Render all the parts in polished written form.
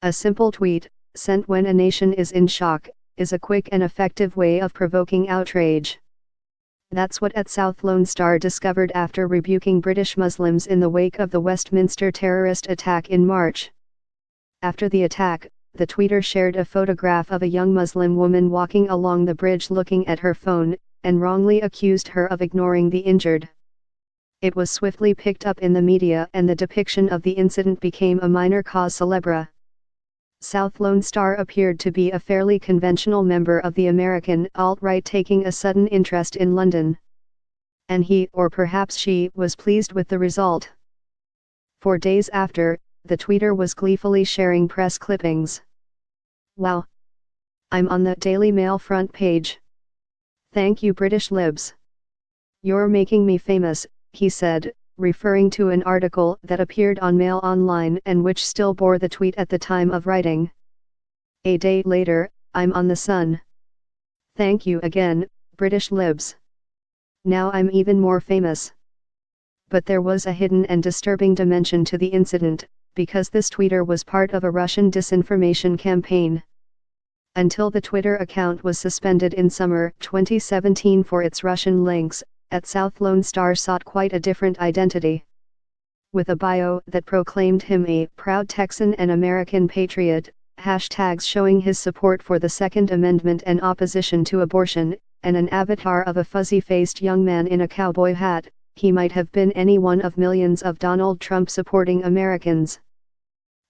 A simple tweet, sent when a nation is in shock, is a quick and effective way of provoking outrage. That's what South Lone Star discovered after rebuking British Muslims in the wake of the Westminster terrorist attack in March. After the attack, the tweeter shared a photograph of a young Muslim woman walking along the bridge looking at her phone, and wrongly accused her of ignoring the injured. It was swiftly picked up in the media and the depiction of the incident became a minor cause célèbre. South Lone Star appeared to be a fairly conventional member of the American alt-right taking a sudden interest in London. And he, or perhaps she, was pleased with the result. For days after, the tweeter was gleefully sharing press clippings. "Wow! I'm on the Daily Mail front page. Thank you British libs. You're making me famous," he said, referring to an article that appeared on Mail Online and which still bore the tweet at the time of writing. A day later, "I'm on the Sun. Thank you again, British libs. Now I'm even more famous." But there was a hidden and disturbing dimension to the incident, because this tweeter was part of a Russian disinformation campaign. Until the Twitter account was suspended in summer 2017 for its Russian links, South Lone Star sought quite a different identity. With a bio that proclaimed him a proud Texan and American patriot, hashtags showing his support for the Second Amendment and opposition to abortion, and an avatar of a fuzzy-faced young man in a cowboy hat, he might have been any one of millions of Donald Trump-supporting Americans.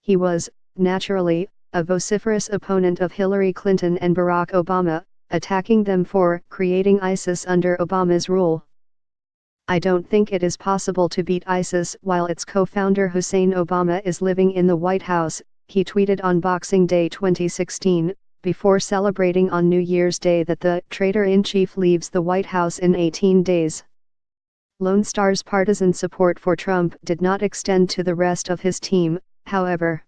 He was, naturally, a vociferous opponent of Hillary Clinton and Barack Obama, attacking them for creating ISIS under Obama's rule. "I don't think it is possible to beat ISIS while its co-founder Hussein Obama is living in the White House," he tweeted on Boxing Day 2016, before celebrating on New Year's Day that the traitor-in-chief leaves the White House in 18 days. Lone Star's partisan support for Trump did not extend to the rest of his team, however.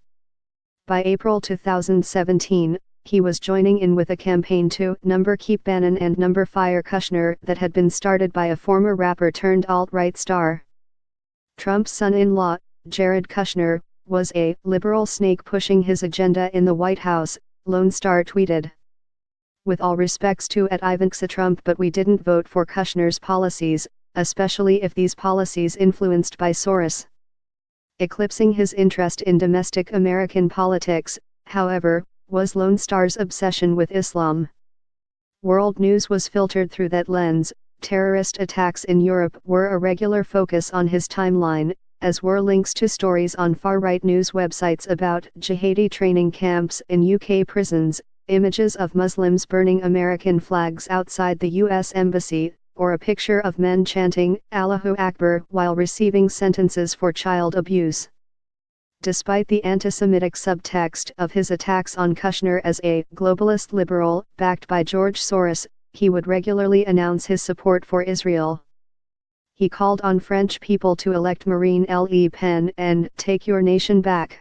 By April 2017, he was joining in with a campaign to keep Bannon and fire Kushner that had been started by a former rapper turned alt-right star. Trump's son-in-law, Jared Kushner, was a liberal snake pushing his agenda in the White House, Lone Star tweeted. "With all respects to Ivanka Trump, but we didn't vote for Kushner's policies, especially if these policies influenced by Soros." Eclipsing his interest in domestic American politics, however, was Lone Star's obsession with Islam. World news was filtered through that lens. Terrorist attacks in Europe were a regular focus on his timeline, as were links to stories on far-right news websites about jihadi training camps in UK prisons, images of Muslims burning American flags outside the US Embassy, or a picture of men chanting Allahu Akbar while receiving sentences for child abuse. Despite the anti-Semitic subtext of his attacks on Kushner as a globalist liberal backed by George Soros, he would regularly announce his support for Israel. He called on French people to elect Marine Le Pen and take your nation back.